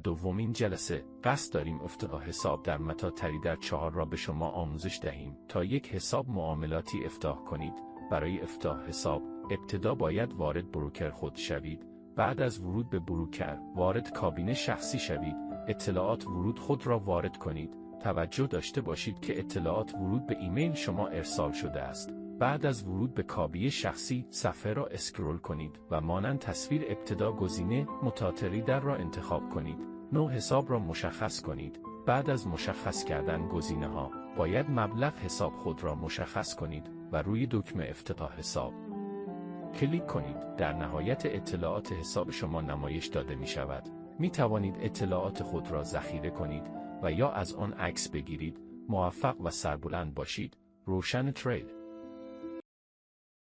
دومین جلسه قصد داریم افتتاح حساب در متا تریدر 4 را به شما آموزش دهیم. تا یک حساب معاملاتی افتتاح کنید، برای افتتاح حساب ابتدا باید وارد بروکر خود شوید. بعد از ورود به بروکر وارد کابینه شخصی شوید. اطلاعات ورود خود را وارد کنید. توجه داشته باشید که اطلاعات ورود به ایمیل شما ارسال شده است. بعد از ورود به کابینه شخصی صفحه را اسکرول کنید و مانند تصویر ابتدا گزینه متا تریدر را انتخاب کنید. نوع حساب را مشخص کنید. بعد از مشخص کردن گزینه ها باید مبلغ حساب خود را مشخص کنید و روی دکمه افتتاح حساب کلیک کنید. در نهایت اطلاعات حساب شما نمایش داده می شود. می توانید اطلاعات خود را ذخیره کنید و یا از آن عکس بگیرید. موفق و سربلند باشید. روشن ترید.